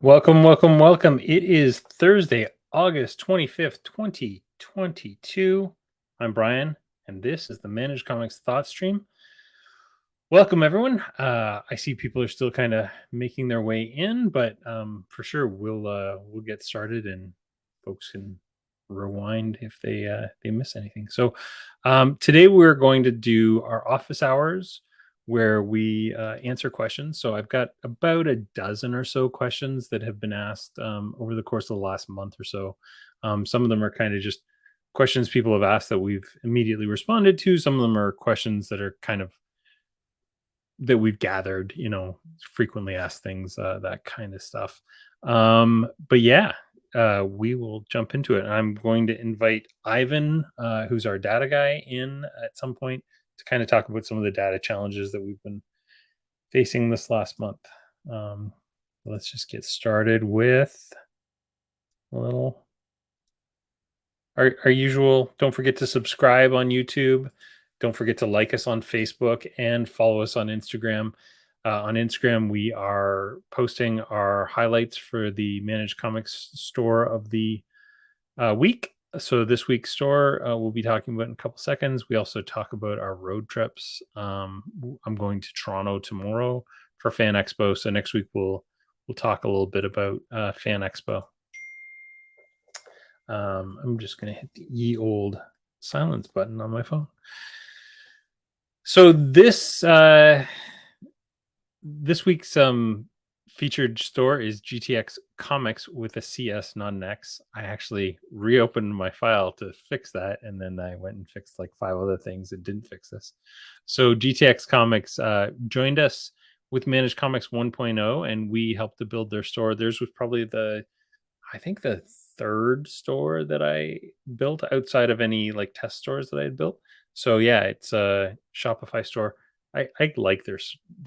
Welcome, welcome, welcome. It is Thursday, August 25th, 2022. I'm Brian, and this is the Managed Comics Thoughtstream. Welcome, everyone. I see people are still kind of making their way in, but for sure we'll get started, and folks can rewind if they miss anything. So today we're going to do our office hours where we answer questions. So I've got about a dozen or so questions that have been asked over the course of the last month or so. Some of them are kind of just questions people have asked that we've immediately responded to. Some of them are questions that are kind of that we've gathered, frequently asked things, that kind of stuff. But yeah, we will jump into it. I'm going to invite Ivan, who's our data guy, in at some point to kind of talk about some of the data challenges that we've been facing this last month. Um, let's just get started with a little our usual. Don't forget to subscribe on YouTube. Don't forget to like us on Facebook and follow us on Instagram. On Instagram, we are posting our highlights for the Managed Comics store of the week. So this week's store we'll be talking about in a couple seconds. We also talk about our road trips. I'm going to Toronto tomorrow for Fan Expo. So next week we'll talk a little bit about Fan Expo. I'm just going to hit the ye old silence button on my phone. So this week's featured store is GTX Comics with a CS, not an X. I actually reopened my file to fix that, and then I went and fixed like 5 other things that didn't fix this. So GTX Comics joined us with Managed Comics 1.0, and we helped to build their store. Theirs was probably I think the third store that I built outside of any like test stores that I had built. So yeah, it's a Shopify store. I like their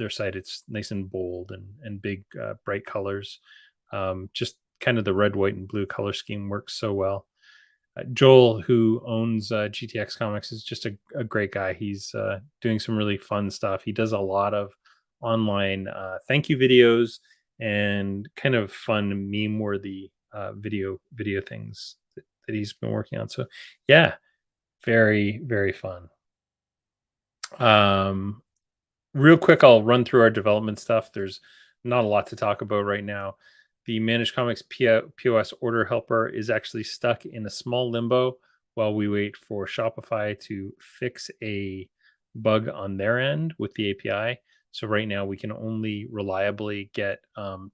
site. It's nice and bold and big, bright colors. Just kind of the red, white, and blue color scheme works so well. Joel, who owns GTX Comics, is just a great guy. He's doing some really fun stuff. He does a lot of online thank you videos and kind of fun meme worthy video things that he's been working on. So yeah, very very fun. Um, Real quick, I'll run through our development stuff. There's not a lot to talk about right now. The Managed Comics POS order helper is actually stuck in a small limbo while we wait for Shopify to fix a bug on their end with the API. So right now we can only reliably get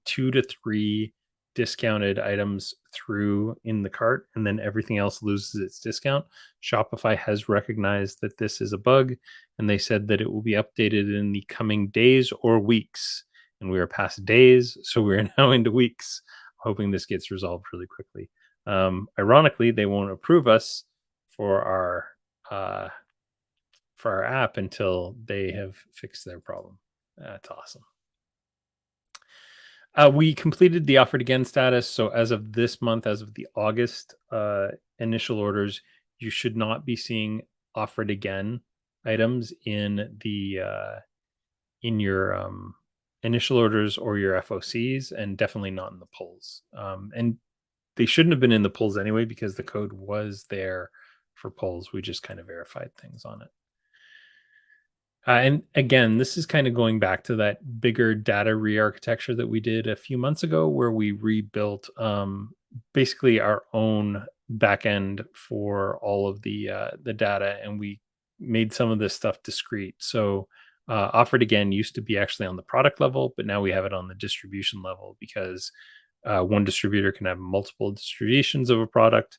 2 to 3 discounted items through in the cart, and then everything else loses its discount. Shopify has recognized that this is a bug, and they said that it will be updated in the coming days or weeks. And we are past days, so we are now into weeks, hoping this gets resolved really quickly. Ironically, they won't approve us for uh, our app until they have fixed their problem. That's awesome. We completed the offered again status. So as of this month, as of the August initial orders, you should not be seeing offered again items in your initial orders or your FOCs, and definitely not in the polls. And they shouldn't have been in the polls anyway because the code was there for polls. We just kind of verified things on it. And again, this is kind of going back to that bigger data re-architecture that we did a few months ago, where we rebuilt basically our own backend for all of the data, and we made some of this stuff discrete. So offered again used to be actually on the product level, but now we have it on the distribution level because one distributor can have multiple distributions of a product.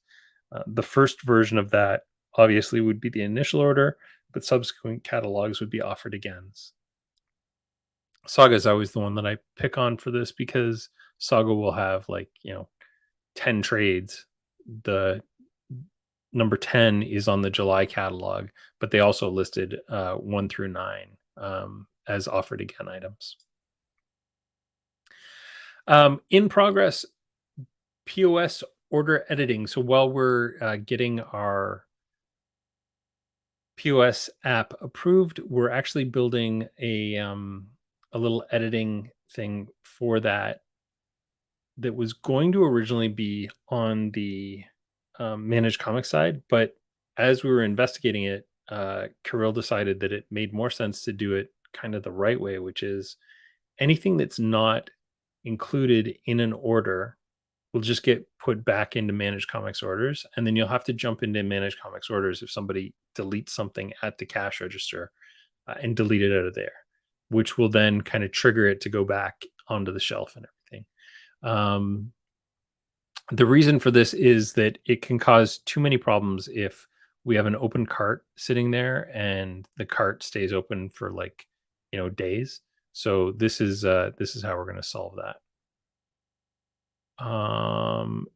The first version of that obviously would be the initial order, but subsequent catalogs would be offered again. Saga is always the one that I pick on for this because Saga will have 10 trades. The number 10 is on the July catalog, but they also listed 1 through 9 as offered again items. In progress, POS order editing. So while we're getting our POS app approved, we're actually building a little editing thing for that that was going to originally be on the managed comic side, but as we were investigating it, Kirill decided that it made more sense to do it kind of the right way, which is anything that's not included in an order will just get put back into managed comics orders, and then you'll have to jump into managed comics orders if somebody deletes something at the cash register, and delete it out of there, which will then kind of trigger it to go back onto the shelf and everything. um, the reason for this is that it can cause too many problems if we have an open cart sitting there and the cart stays open for like, days. So this is how we're going to solve that.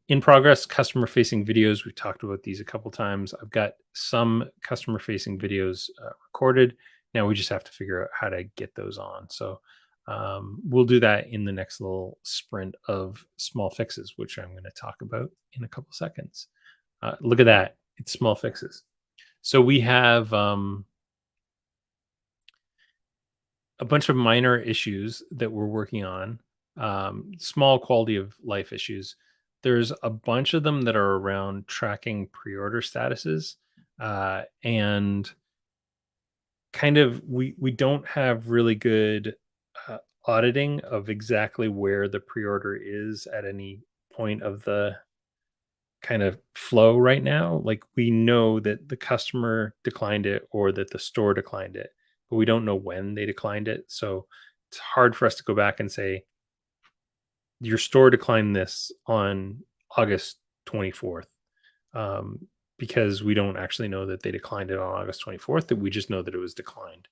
In progress, customer facing videos. We've talked about these a couple times. I've got some customer facing videos recorded. Now we just have to figure out how to get those on. So we'll do that in the next little sprint of small fixes, which I'm going to talk about in a couple seconds. Look at that. It's small fixes. So we have a bunch of minor issues that we're working on, small quality of life issues. There's a bunch of them that are around tracking pre-order statuses, and kind of we don't have really good uh, auditing of exactly where the pre-order is at any point of the kind of flow right now. Like we know that the customer declined it or that the store declined it, but we don't know when they declined it. So it's hard for us to go back and say, your store declined this on August 24th. Because we don't actually know that they declined it on August 24th, that we just know that it was declined.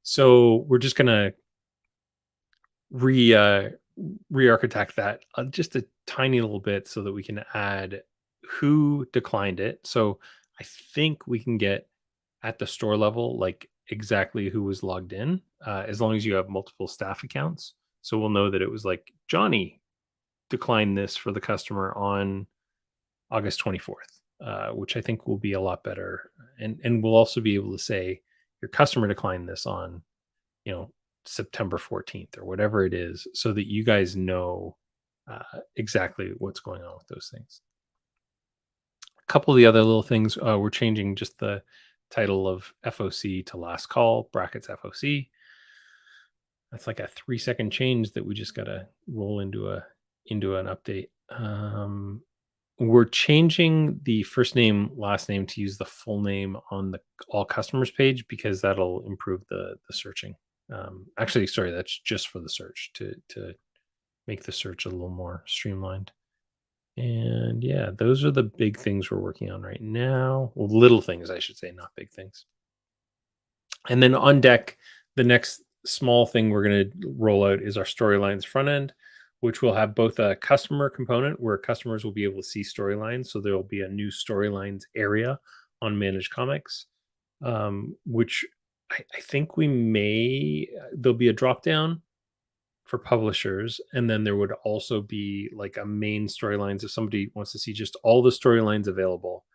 So we're just going to re re-architect that just a tiny little bit so that we can add who declined it. So I think we can get at the store level like exactly who was logged in, as long as you have multiple staff accounts. So we'll know that it was like Johnny declined this for the customer on August 24th, which I think will be a lot better. And we'll also be able to say your customer declined this on, you know, September 14th or whatever it is, so that you guys know exactly what's going on with those things. A couple of the other little things, we're changing just the title of FOC to last call brackets FOC. That's like a 3-second change that we just got to roll into an update. We're changing the first name, last name to use the full name on the all customers page because that'll improve the searching. Actually, sorry, that's just for the search to make the search a little more streamlined. And yeah, those are the big things we're working on right now. Well, little things, I should say, not big things. And then on deck, the next small thing we're going to roll out is our storylines front end, which will have both a customer component where customers will be able to see storylines. So there will be a new storylines area on Managed Comics, which I think there'll be a drop down for publishers. And then there would also be like a main storylines if somebody wants to see just all the storylines available.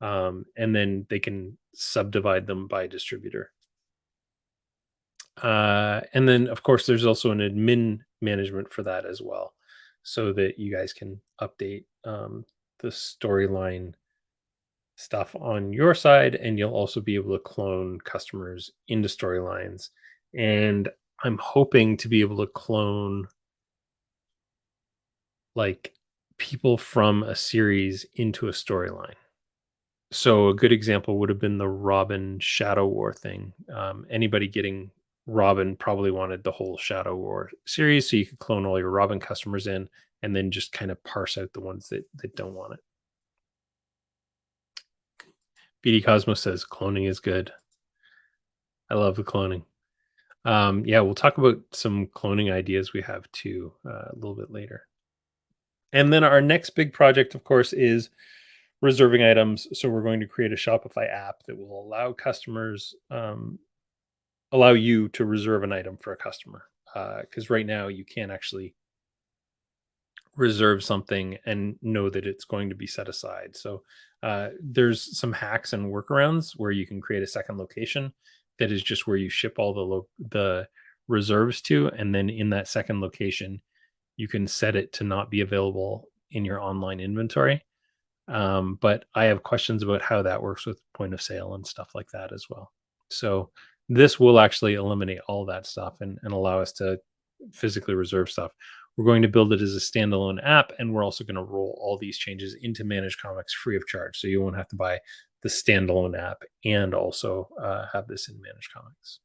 And then they can subdivide them by distributor. And then, of course, there's also an admin management for that as well, so that you guys can update the storyline stuff on your side, and you'll also be able to clone customers into storylines. And I'm hoping to be able to clone like people from a series into a storyline. So a good example would have been the Robin Shadow War thing. Anybody getting Robin probably wanted the whole Shadow War series, so you could clone all your Robin customers in, and then just kind of parse out the ones that don't want it. BD Cosmos says cloning is good. I love the cloning. Yeah, we'll talk about some cloning ideas we have too a little bit later. And then our next big project, of course, is reserving items. So we're going to create a Shopify app that will allow customers, allow you to reserve an item for a customer. Because right now you can't actually reserve something and know that it's going to be set aside. So there's some hacks and workarounds where you can create a second location that is just where you ship all the reserves to, and then in that second location you can set it to not be available in your online inventory. But I have questions about how that works with point of sale and stuff like that as well. So this will actually eliminate all that stuff and allow us to physically reserve stuff. We're going to build it as a standalone app, and we're also going to roll all these changes into Managed Comics free of charge. So you won't have to buy the standalone app and also have this in Managed Comics.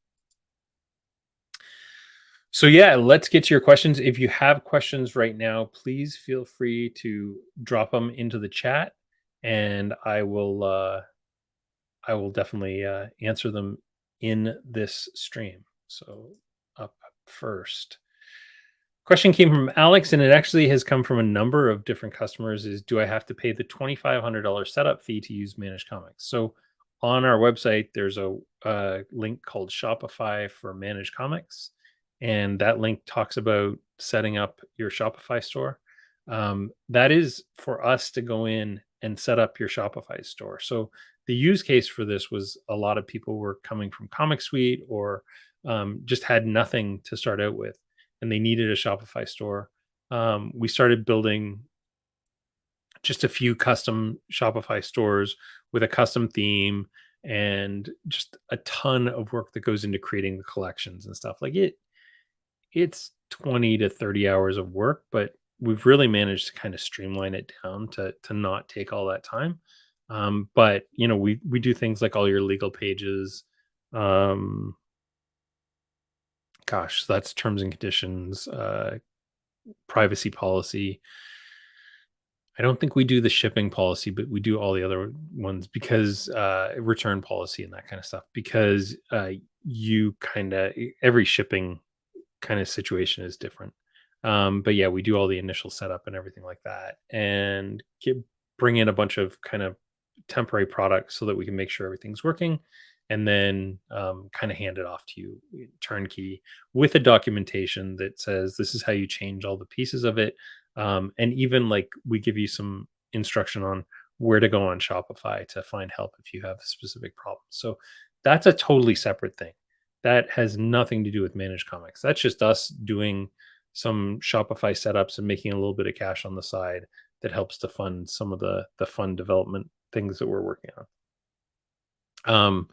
So yeah, let's get to your questions. If you have questions right now, please feel free to drop them into the chat, and I will definitely answer them in this stream. So up first. Question came from Alex, and it actually has come from a number of different customers. Is do I have to pay the $2,500 setup fee to use Managed Comics? So on our website, there's a link called Shopify for Managed Comics, and that link talks about setting up your Shopify store. That is for us to go in and set up your Shopify store. So the use case for this was a lot of people were coming from Comic Suite or just had nothing to start out with and they needed a Shopify store. We started building just a few custom Shopify stores with a custom theme and just a ton of work that goes into creating the collections and stuff. It's 20 to 30 hours of work, but we've really managed to kind of streamline it down to not take all that time. But we do things like all your legal pages. Um, Gosh, that's terms and conditions, privacy policy. I don't think we do the shipping policy, but we do all the other ones because return policy and that kind of stuff. Because you kind of every shipping kind of situation is different. But yeah, we do all the initial setup and everything like that, and bring in a bunch of kind of temporary products so that we can make sure everything's working, and then kind of hand it off to you turnkey with a documentation that says this is how you change all the pieces of it, and even like we give you some instruction on where to go on Shopify to find help if you have specific problems. So that's a totally separate thing. That has nothing to do with Managed Comics. That's just us doing some Shopify setups and making a little bit of cash on the side that helps to fund some of the fun development things that we're working on.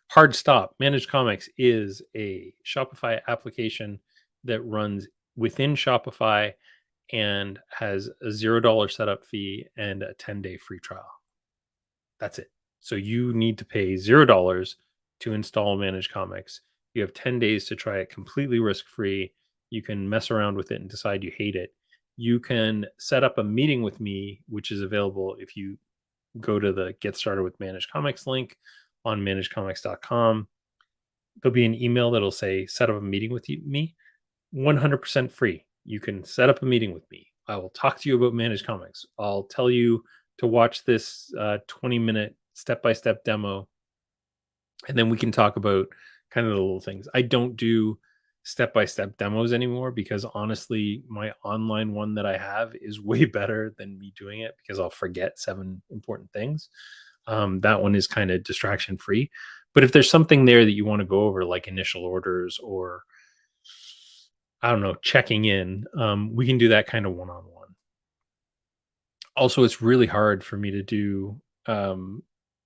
Hard stop. Managed Comics is a Shopify application that runs within Shopify and has a $0 setup fee and a 10-day free trial. That's it. So you need to pay $0 to install Managed Comics. You have 10 days to try it completely risk-free. You can mess around with it and decide you hate it. You can set up a meeting with me, which is available if you go to the Get Started with Managed Comics link on managedcomics.com. There'll be an email that'll say, set up a meeting with me, 100% free. You can set up a meeting with me. I will talk to you about Managed Comics. I'll tell you to watch this 20-minute step-by-step demo, and then we can talk about kind of the little things. I don't do step-by-step demos anymore because honestly, my online one that I have is way better than me doing it because I'll forget 7 important things. That one is kind of distraction free. But if there's something there that you want to go over, like initial orders or I don't know, checking in, we can do that kind of one-on-one. Also, it's really hard for me to do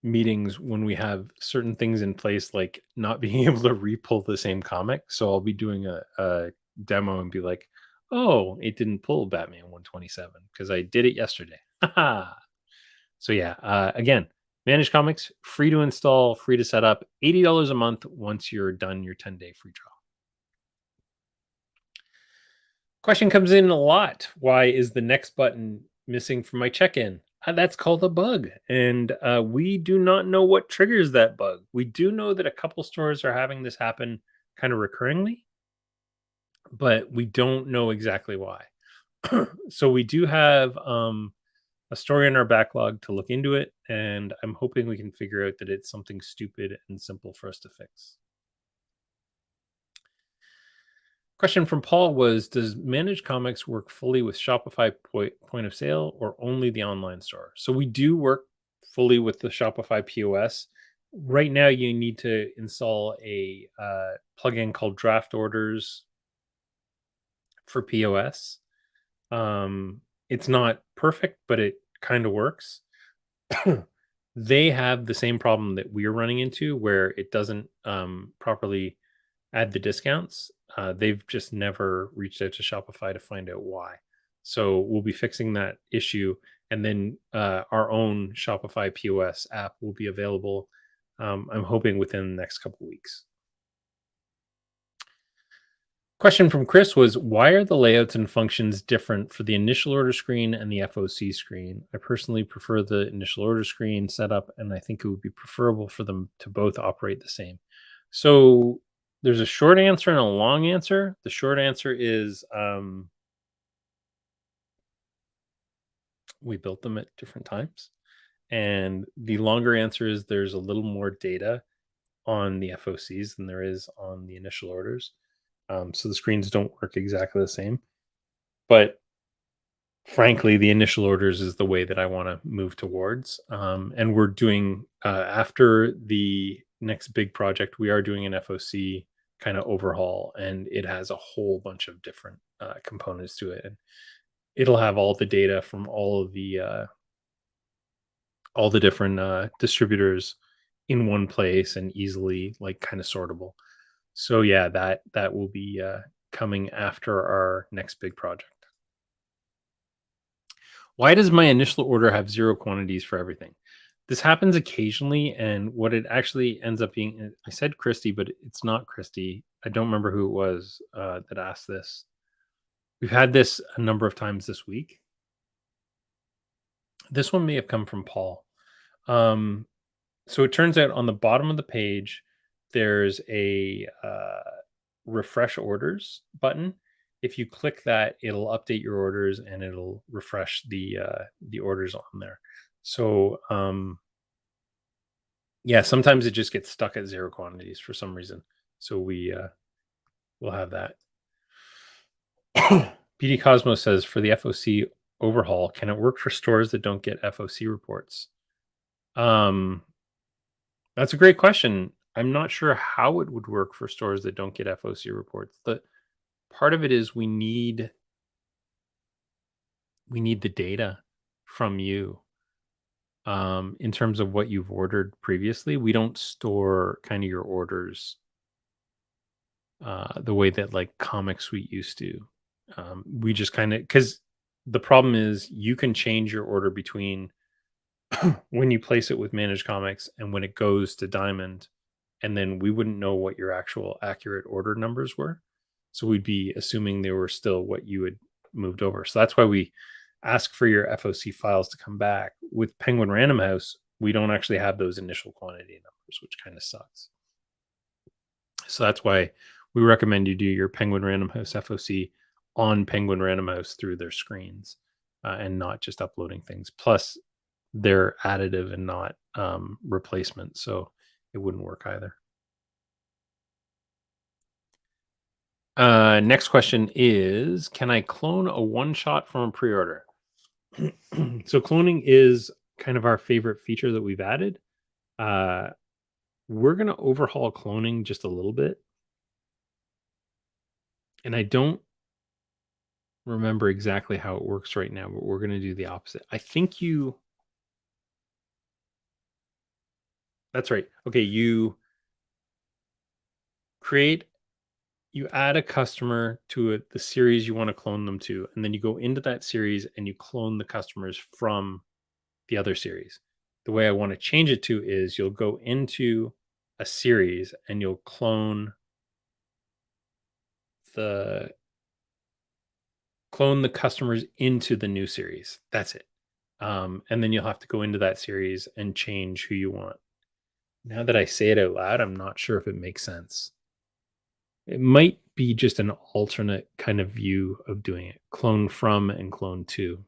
meetings when we have certain things in place, like not being able to repull the same comic. So I'll be doing a demo and be like, oh, it didn't pull Batman 127 because I did it yesterday. So yeah, again, Managed Comics, free to install, free to set up, $80 a month once you're done your 10-day free trial. Question comes in a lot. Why is the next button missing from my check-in? That's called a bug. And we do not know what triggers that bug. We do know that a couple stores are having this happen kind of recurringly, but we don't know exactly why. So we do have a story in our backlog to look into it. And I'm hoping we can figure out that it's something stupid and simple for us to fix. Question from Paul was, does Managed Comics work fully with Shopify point of sale or only the online store? So we do work fully with the Shopify POS. Right now, you need to install a plugin called Draft Orders for POS. It's not perfect, but it kind of works. They have the same problem that we're running into where it doesn't properly add the discounts. They've just never reached out to Shopify to find out why. So we'll be fixing that issue, and then our own Shopify POS app will be available. I'm hoping within the next couple weeks. Question from Chris was, why are the layouts and functions different for the initial order screen and the FOC screen? I personally prefer the initial order screen setup, and I think it would be preferable for them to both operate the same. So there's a short answer and a long answer. The short answer is we built them at different times. And the longer answer is there's a little more data on the FOCs than there is on the initial orders. So the screens don't work exactly the same. But frankly, the initial orders is the way that I want to move towards. And we're doing, after the next big project, we are doing an FOC kind of overhaul, and it has a whole bunch of different components to it. And it'll have all the data from all the different distributors in one place and easily like kind of sortable. So yeah, that will be coming after our next big project. Why does my initial order have 0 quantities for everything? This happens occasionally, and what it actually ends up being, I said Christy, but it's not Christy. I don't remember who it was that asked this. We've had this a number of times this week. This one may have come from Paul. Um, so it turns out on the bottom of the page, there's a refresh orders button. If you click that, it'll update your orders and it'll refresh the orders on there. So yeah, sometimes it just gets stuck at 0 quantities for some reason. So we'll have that. BD Cosmos says, for the FOC overhaul, can it work for stores that don't get FOC reports? That's a great question. I'm not sure how it would work for stores that don't get FOC reports. The part of it is we need the data from you in terms of what you've ordered previously. We don't store kind of your orders the way that like Comic Suite used to. We just kind of, because the problem is you can change your order between when you place it with Managed Comics and when it goes to Diamond, and then we wouldn't know what your actual accurate order numbers were. So we'd be assuming they were still what you had moved over. So that's why we ask for your FOC files to come back. With Penguin Random House, we don't actually have those initial quantity numbers, which kind of sucks. So that's why we recommend you do your Penguin Random House FOC on Penguin Random House through their screens and not just uploading things. Plus, they're additive and not replacement. So it wouldn't work either. Next question is, can I clone a one shot from a pre-order? So cloning is kind of our favorite feature that we've added. We're going to overhaul cloning just a little bit. And I don't remember exactly how it works right now, but we're going to do the opposite. I think that's right. Okay. You add a customer to the series you want to clone them to, and then you go into that series and you clone the customers from the other series. The way I want to change it to is you'll go into a series and you'll clone the customers into the new series. That's it. And then you'll have to go into that series and change who you want. Now that I say it out loud, I'm not sure if it makes sense. It might be just an alternate kind of view of doing it. Clone from and clone to.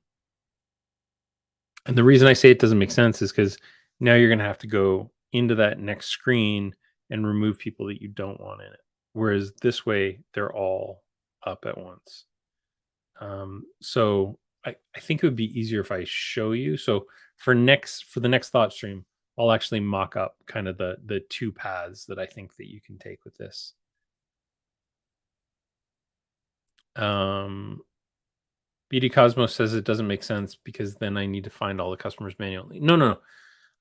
And the reason I say it doesn't make sense is because now you're going to have to go into that next screen and remove people that you don't want in it. Whereas this way, they're all up at once. So I think it would be easier if I show you. So for the next thought stream, I'll actually mock up kind of the 2 paths that I think that you can take with this. BD Cosmos says it doesn't make sense because then I need to find all the customers manually. No, no, no.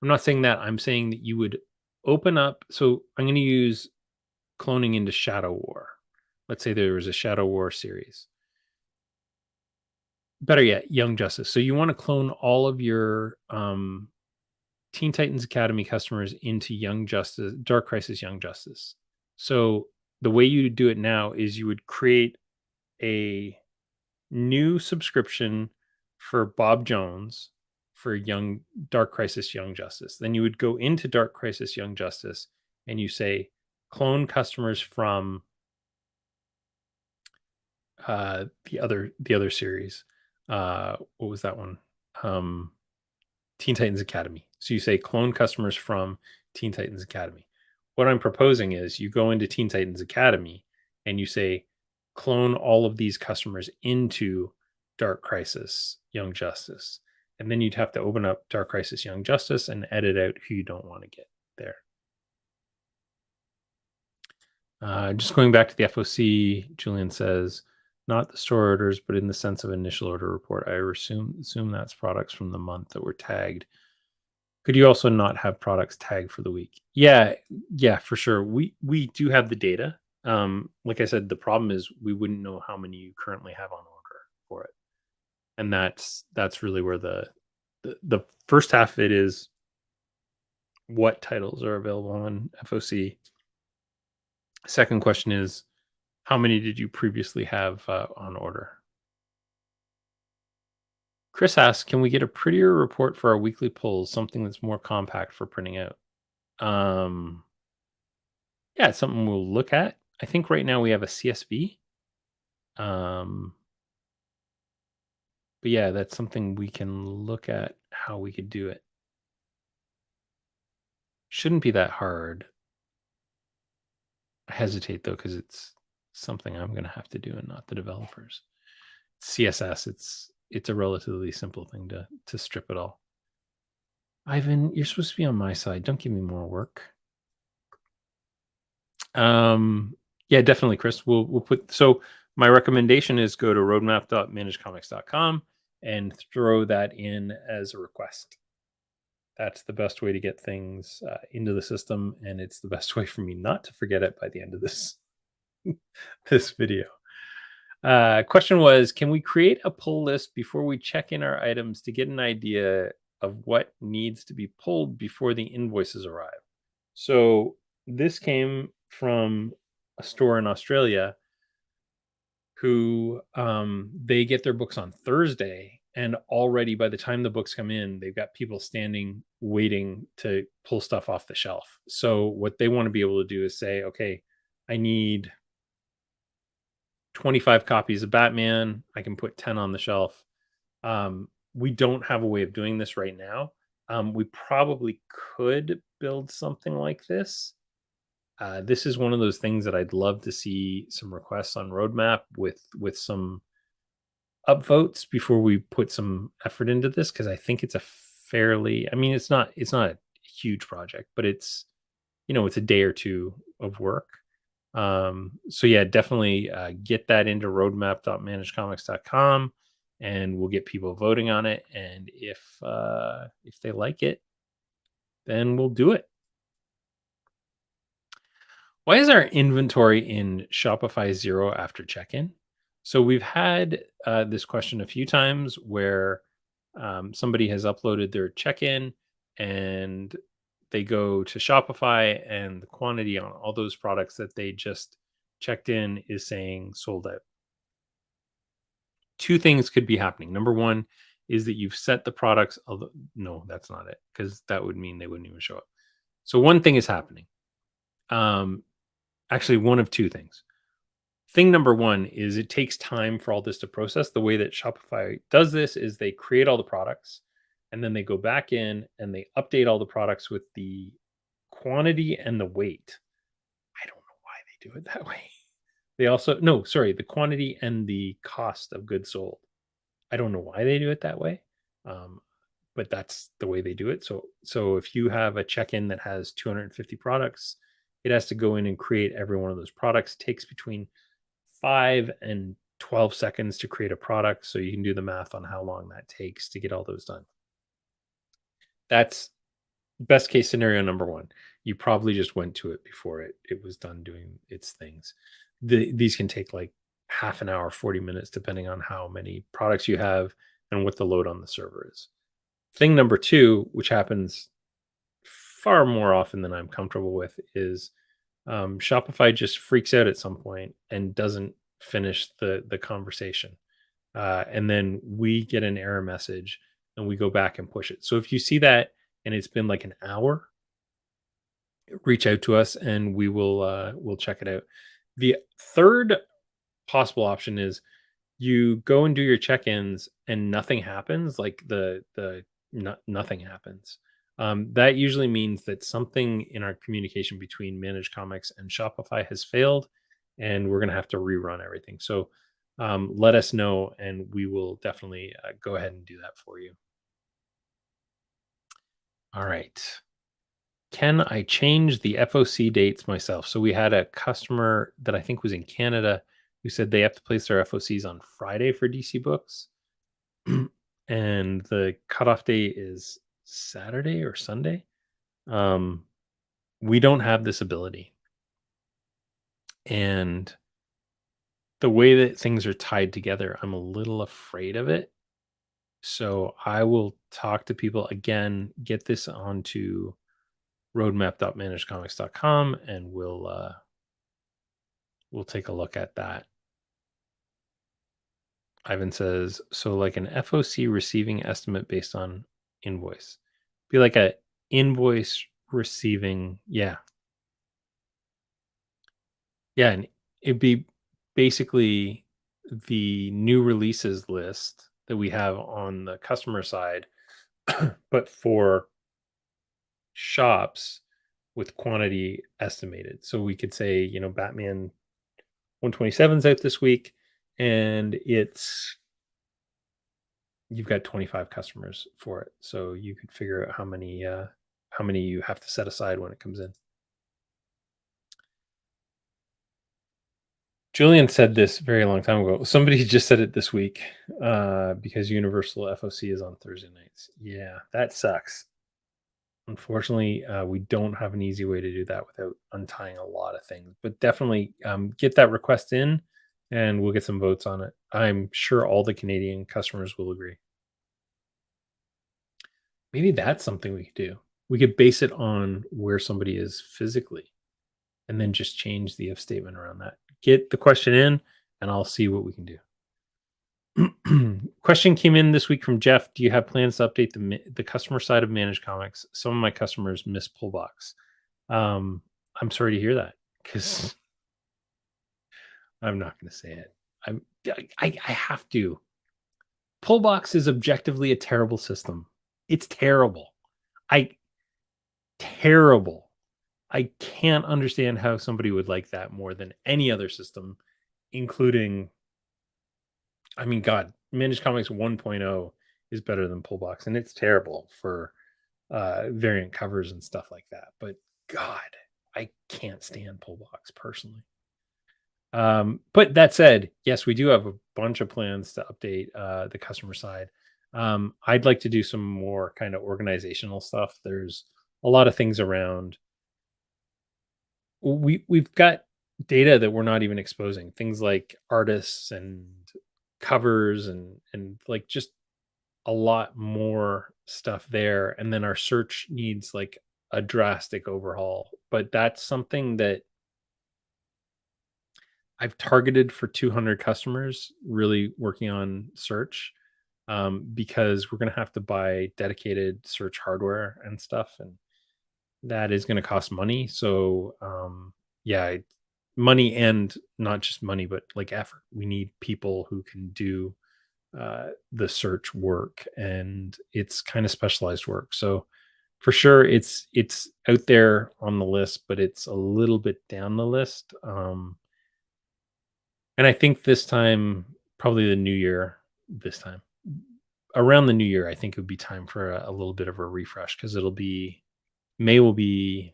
I'm not saying that. I'm saying that you would open up. So I'm going to use cloning into Shadow War. Let's say there was a Shadow War series. Better yet, Young Justice. So you want to clone all of your Teen Titans Academy customers into Young Justice, Dark Crisis Young Justice. So the way you do it now is you would create a new subscription for Bob Jones for Young Dark Crisis Young Justice. Then you would go into Dark Crisis Young Justice and you say clone customers from the other series. What was that one? Teen Titans Academy. So you say clone customers from Teen Titans Academy. What I'm proposing is you go into Teen Titans Academy and you say clone all of these customers into Dark Crisis Young Justice. And then you'd have to open up Dark Crisis Young Justice and edit out who you don't want to get there. Just going back to the FOC, Julian says, not the store orders, but in the sense of initial order report. I assume that's products from the month that were tagged. Could you also not have products tagged for the week? Yeah, for sure. We do have the data. Like I said, the problem is we wouldn't know how many you currently have on order for it, and that's really where the first half of it is what titles are available on FOC. Second question is how many did you previously have on order? Chris asks, can we get a prettier report for our weekly polls, something that's more compact for printing out? Yeah, it's something we'll look at. I think right now we have a CSV. But yeah, that's something we can look at how we could do it. Shouldn't be that hard. I hesitate though, because it's something I'm going to have to do and not the developers. CSS, it's a relatively simple thing to strip it all. Ivan, you're supposed to be on my side. Don't give me more work. Yeah, definitely, Chris. We'll put, so my recommendation is go to roadmap.managecomics.com and throw that in as a request. That's the best way to get things into the system, and it's the best way for me not to forget it by the end of this this video. Question was, can we create a pull list before we check in our items to get an idea of what needs to be pulled before the invoices arrive? So this came from a store in Australia who they get their books on Thursday, and already by the time the books come in, they've got people standing waiting to pull stuff off the shelf. So what they want to be able to do is say, okay, I need 25 copies of Batman. I can put 10 on the shelf. We don't have a way of doing this right now. We probably could build something like this. This is one of those things that I'd love to see some requests on roadmap with some upvotes before we put some effort into this, because I think it's a fairly, I mean, it's not a huge project, but it's, it's a day or two of work. So yeah, definitely get that into roadmap.managecomics.com and we'll get people voting on it. And if they like it, then we'll do it. Why is our inventory in Shopify 0 after check-in? So we've had this question a few times where somebody has uploaded their check-in and they go to Shopify and the quantity on all those products that they just checked in is saying sold out. Two things could be happening. Number one is that you've set the products. No, that's not it, because that would mean they wouldn't even show up. So one thing is happening. Actually, one of two things. Thing number one is it takes time for all this to process. The way that Shopify does this is they create all the products and then they go back in and they update all the products with the quantity and the weight. I don't know why they do it that way. They also, no, sorry, the quantity and the cost of goods sold. I don't know why they do it that way, but that's the way they do it. So if you have a check-in that has 250 products, it has to go in and create every one of those products. It takes between 5 and 12 seconds to create a product. So you can do the math on how long that takes to get all those done. That's best case scenario number one. You probably just went to it before it was done doing its things. These can take like half an hour, 40 minutes, depending on how many products you have and what the load on the server is. Thing number two, which happens far more often than I'm comfortable with, is Shopify just freaks out at some point and doesn't finish the conversation, and then we get an error message and we go back and push it. So if you see that and it's been like an hour, reach out to us and we'll check it out. The third possible option is you go and do your check-ins and nothing happens, like nothing happens. That usually means that something in our communication between Managed Comics and Shopify has failed, and we're going to have to rerun everything. So let us know, and we will definitely go ahead and do that for you. All right. Can I change the FOC dates myself? So we had a customer that I think was in Canada who said they have to place their FOCs on Friday for DC books. And the cutoff date is Saturday or Sunday. We don't have this ability. And the way that things are tied together, I'm a little afraid of it. So I will talk to people again, get this onto roadmap.managedcomics.com, and we'll take a look at that. Ivan says, so like an FOC receiving estimate based on invoice. Be like a invoice receiving, yeah. Yeah, and it'd be basically the new releases list that we have on the customer side, but for shops with quantity estimated. So we could say, Batman 127 is out this week, and you've got 25 customers for it. So you could figure out how many you have to set aside when it comes in. Julian said this very long time ago. Somebody just said it this week, because Universal FOC is on Thursday nights. Yeah, that sucks. Unfortunately, we don't have an easy way to do that without untying a lot of things. But definitely get that request in, and we'll get some votes on it. I'm sure all the Canadian customers will agree. Maybe that's something we could do. We could base it on where somebody is physically, and then just change the if statement around that. Get the question in, and I'll see what we can do. Question came in this week from Jeff. Do you have plans to update the customer side of Managed Comics? Some of my customers miss Pullbox. I'm sorry to hear that, because I'm not going to say it. I have to. Pullbox is objectively a terrible system. It's terrible. I terrible. I can't understand how somebody would like that more than any other system, including, I mean, God, Managed Comics 1.0 is better than Pullbox, and it's terrible for variant covers and stuff like that. But God, I can't stand Pullbox personally. But that said, yes, we do have a bunch of plans to update the customer side. I'd like to do some more kind of organizational stuff. There's a lot of things around. We've got data that we're not even exposing, things like artists and covers and like just a lot more stuff there. And then our search needs like a drastic overhaul, but that's something that I've targeted for 200 customers, really working on search, because we're going to have to buy dedicated search hardware and stuff, and that is going to cost money. So yeah, money, and not just money, but like effort. We need people who can do the search work, and it's kind of specialized work. So for sure, it's out there on the list, but it's a little bit down the list. And I think this time, probably the new year, this time around the new year, I think it would be time for a little bit of a refresh, because it'll be May will be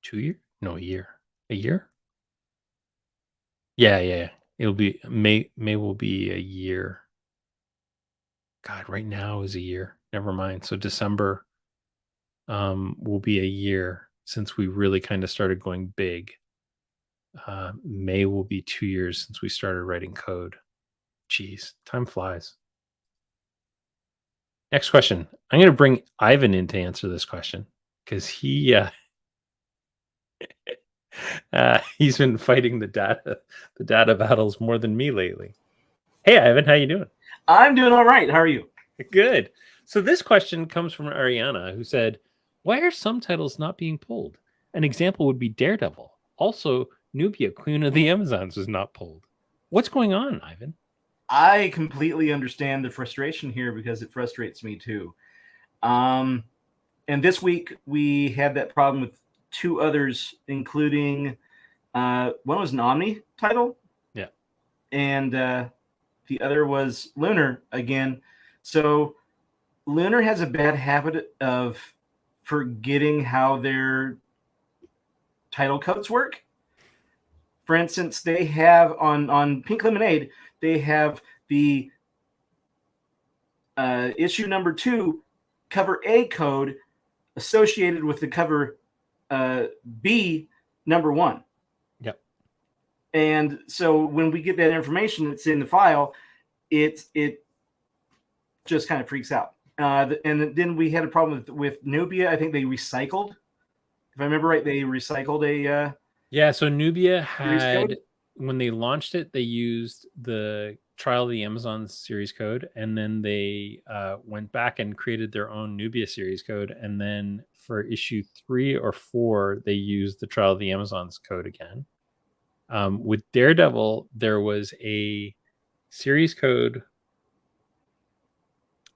2 year, no, a year, a year. Yeah. It'll be May will be a year. God, right now is a year. Never mind. So December will be a year since we really kind of started going big. May will be 2 years since we started writing code. Jeez, time flies. Next question. I'm going to bring Ivan in to answer this question because he's been fighting the data battles more than me lately. Hey, Ivan, how you doing? I'm doing all right. How are you? Good. So this question comes from Ariana, who said, "Why are some titles not being pulled? An example would be Daredevil. Also, Nubia, Queen of the Amazons, was not pulled. What's going on, Ivan?" I completely understand the frustration here because it frustrates me too. And this week we had that problem with two others, including one was an Omni title, Yeah. and the other was Lunar again. So Lunar has a bad habit of forgetting how their title codes work. For instance, they have on Pink Lemonade, they have the issue number 2 cover A code associated with the cover B number 1. Yep. And so when we get that information that's in the file, it just kind of freaks out. And then we had a problem with Nubia. I think they recycled. If I remember right, they recycled a Yeah, so Nubia series code. had, when they launched it, they used the Trial of the Amazons series code, and then they went back and created their own Nubia series code. And then for issue 3 or 4, they used the Trial of the Amazons code again. With Daredevil, there was a series code.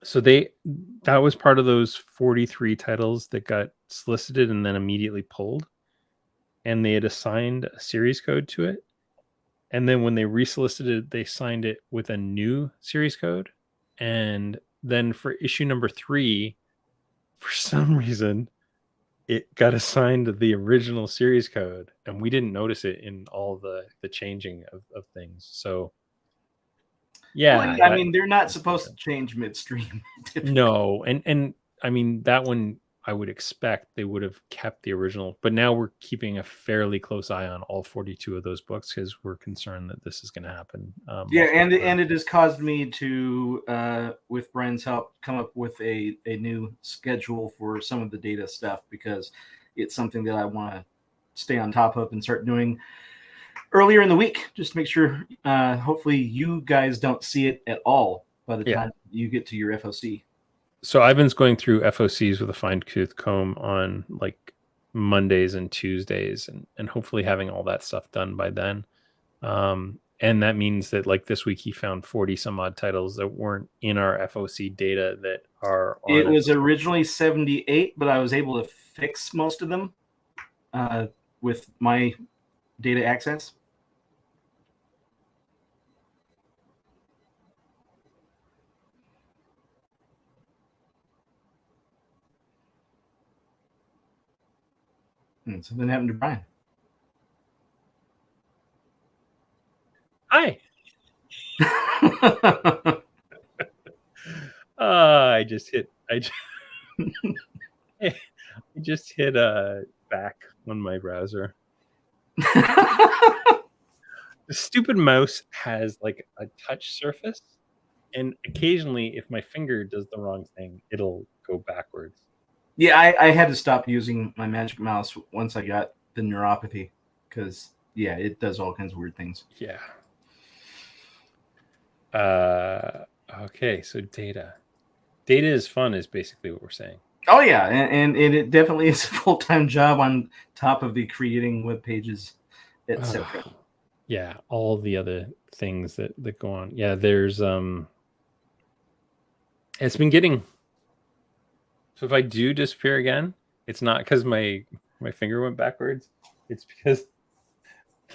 So that was part of those 43 titles that got solicited and then immediately pulled. And they had assigned a series code to it. And then when they resolicited, they signed it with a new series code. And then for issue number 3, for some reason, it got assigned the original series code, and we didn't notice it in all the changing of things. So yeah, Well, I mean, they're not supposed to change midstream. no, and I mean that one I would expect they would have kept the original, but now we're keeping a fairly close eye on all 42 of those books because we're concerned that this is going to happen. Yeah, and it has caused me to, with Brian's help, come up with a new schedule for some of the data stuff because it's something that I want to stay on top of and start doing earlier in the week. Just to make sure, hopefully, you guys don't see it at all by the time you get to your FOC. So Ivan's going through FOCs with a fine-tooth comb on like Mondays and Tuesdays, and hopefully having all that stuff done by then. And that means that like this week he found 40 some odd titles that weren't in our FOC data that are on it. Was originally 78, but I was able to fix most of them with my data access. And something happened to Brian. Hi. I just hit back on my browser. The stupid mouse has like a touch surface, and occasionally if my finger does the wrong thing, it'll go backwards. Yeah, I had to stop using my Magic Mouse once I got the neuropathy because, yeah, it does all kinds of weird things. Yeah. Okay, so data is fun is basically what we're saying. Oh, yeah, and it definitely is a full-time job on top of the creating web pages, etc. Yeah, all the other things that go on. Yeah, there's it's been getting, so if I do disappear again, it's not because my finger went backwards. It's because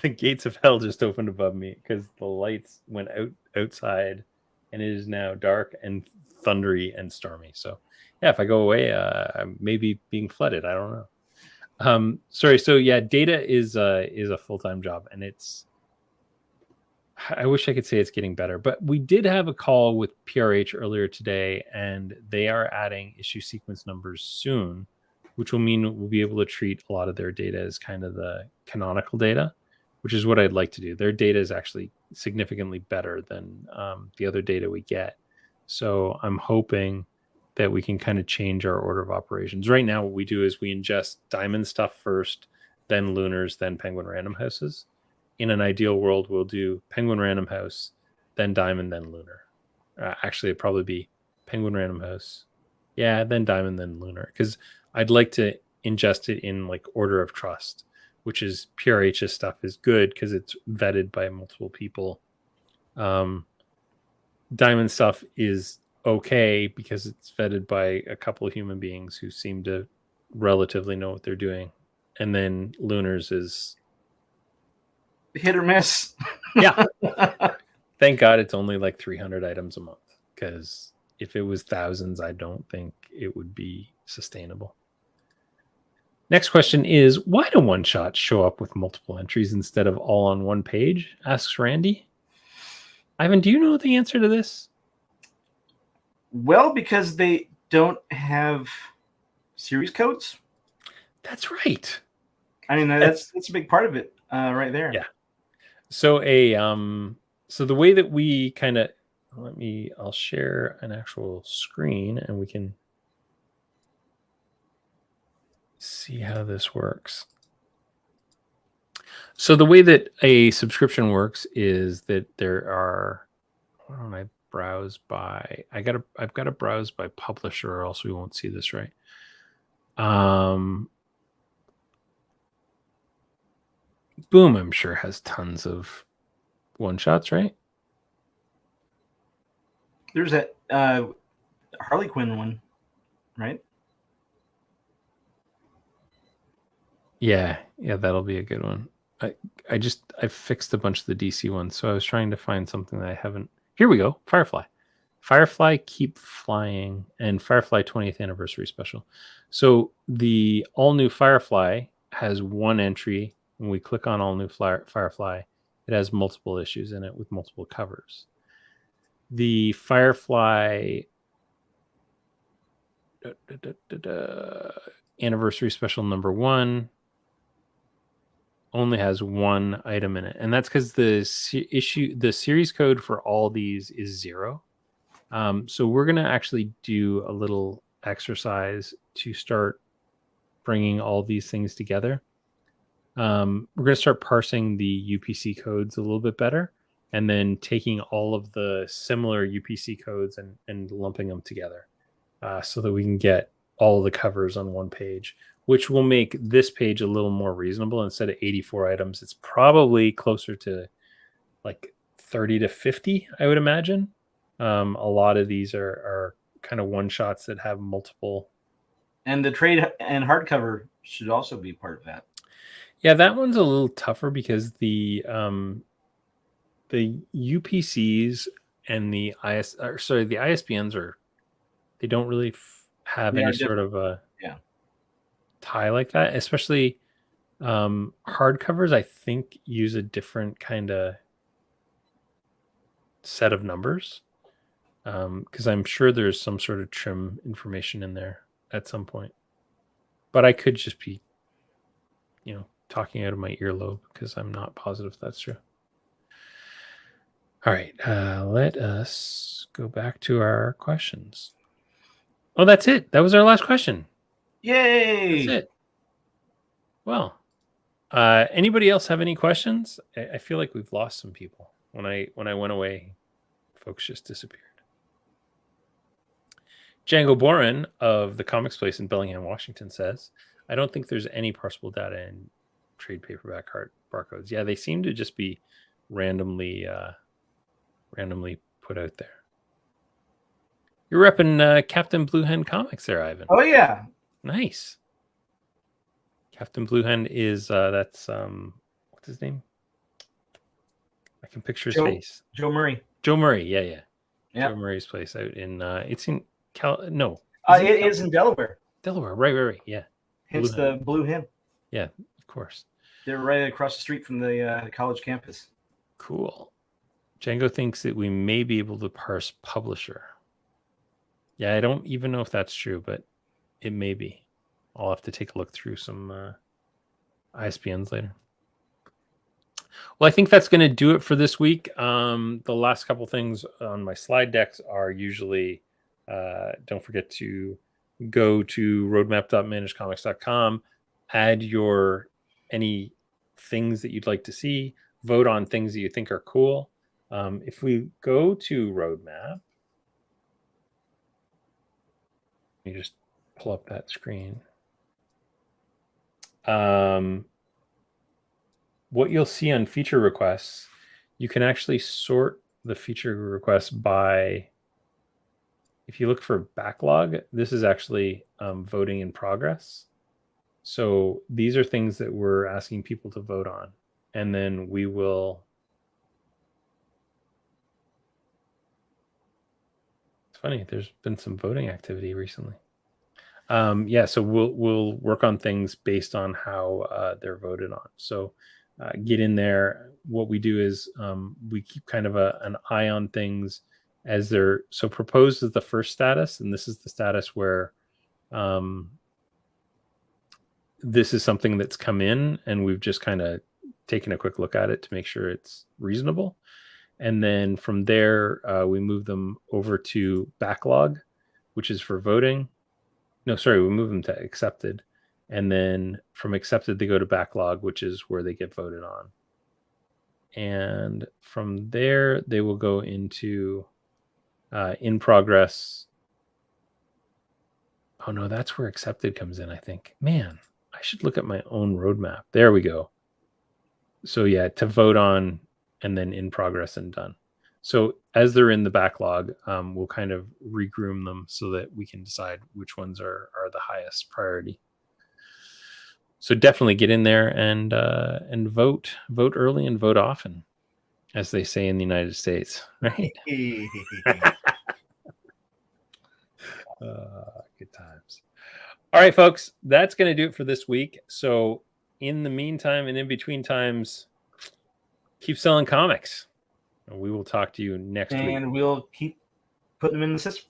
the gates of hell just opened above me because the lights went outside, and it is now dark and thundery and stormy. So yeah, if I go away, I may be being flooded. I don't know. Sorry. So yeah, data is a full-time job, and it's I wish I could say it's getting better, but we did have a call with PRH earlier today, and they are adding issue sequence numbers soon, which will mean we'll be able to treat a lot of their data as kind of the canonical data, which is what I'd like to do. Their data is actually significantly better than the other data we get. So I'm hoping that we can kind of change our order of operations. Right now, what we do is we ingest diamond stuff first, then lunars, then penguin random houses. In an ideal world, we'll do penguin random house, then diamond, then lunar. Actually, it'd probably be penguin random house, yeah, then diamond, then lunar, because I'd like to ingest it in like order of trust, which is PRH's stuff is good because it's vetted by multiple people. Diamond stuff is okay because it's vetted by a couple of human beings who seem to relatively know what they're doing. And then lunars is hit or miss. Yeah. Thank God it's only like 300 items a month, because if it was thousands, I don't think it would be sustainable. Next question is, why do one-shots show up with multiple entries instead of all on one page? Asks Randy. Ivan, do you know the answer to this? Well, because they don't have series codes. That's right. I mean, that's a big part of it right there. Yeah. So so the way that we kind of, I'll share an actual screen and we can see how this works. So the way that a subscription works is that there are, why don't I browse by, I've got to browse by publisher or else we won't see this, right? Boom, I'm sure has tons of one shots, right? There's that Harley Quinn one, right? Yeah, that'll be a good one. I fixed a bunch of the DC ones, so I was trying to find something that I haven't. Here we go. Firefly Keep Flying, and Firefly 20th Anniversary Special. So the all new Firefly has one entry. When we click on all new Firefly, it has multiple issues in it with multiple covers. The Firefly Anniversary Special number 1 only has one item in it, and that's because the series code for all these is 0. So we're going to actually do a little exercise to start bringing all these things together. We're going to start parsing the UPC codes a little bit better, and then taking all of the similar UPC codes and lumping them together so that we can get all the covers on one page, which will make this page a little more reasonable. Instead of 84 items, it's probably closer to like 30 to 50, I would imagine. A lot of these are kind of one shots that have multiple. And the trade and hardcover should also be part of that. Yeah, that one's a little tougher because the UPCs and the ISBNs they don't really have any sort of a tie like that. Especially hardcovers, I think, use a different kind of set of numbers. Because I'm sure there's some sort of trim information in there at some point. But I could just be, talking out of my earlobe because I'm not positive if that's true. All right, let us go back to our questions. Oh, that's it. That was our last question. Yay! That's it. Well, anybody else have any questions? I feel like we've lost some people. When I went away, folks just disappeared. Django Boren of the Comics Place in Bellingham, Washington says, I don't think there's any parsable data in trade paperback barcodes. Yeah, they seem to just be randomly put out there. You're repping Captain Blue Hen Comics there, Ivan. Oh, yeah. Nice. Captain Blue Hen is, that's, what's his name? I can picture his face. Joe Murray. Joe Murray, yeah. Yep. Joe Murray's place out in, it's in it is in Delaware. Delaware, right, yeah. Hence the Blue Hen. Yeah, of course. They're right across the street from the college campus. Cool. Django thinks that we may be able to parse publisher. Yeah, I don't even know if that's true, but it may be. I'll have to take a look through some ISBNs later. Well, I think that's going to do it for this week. The last couple things on my slide decks are usually, don't forget to go to roadmap.managedcomics.com, add any things that you'd like to see, vote on things that you think are cool. If we go to roadmap, let me just pull up that screen. What you'll see on feature requests, you can actually sort the feature requests by, if you look for backlog, this is actually voting in progress. So these are things that we're asking people to vote on. And then we will, it's funny, there's been some voting activity recently. So we'll work on things based on how they're voted on. So get in there. What we do is we keep kind of an eye on things as they're, so proposed is the first status, and this is the status where this is something that's come in and we've just kind of taken a quick look at it to make sure it's reasonable. And then from there, we move them over to backlog, which is for voting. No, sorry, we move them to accepted. And then from accepted, they go to backlog, which is where they get voted on. And from there, they will go into in progress. Oh, no, that's where accepted comes in, I think. Man, I should look at my own roadmap. There we go. So yeah, to vote on and then in progress and done. So as they're in the backlog, we'll kind of regroom them so that we can decide which ones are the highest priority. So definitely get in there and vote early and vote often, as they say in the United States, right? Good times. All right, folks, that's going to do it for this week. So in the meantime and in between times, keep selling comics. And we will talk to you next week. And we'll keep putting them in the system.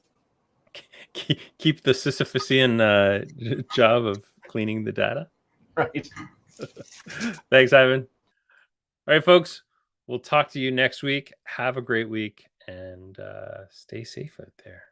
Keep the Sisyphusian job of cleaning the data. Right. Thanks, Ivan. All right, folks, we'll talk to you next week. Have a great week and stay safe out there.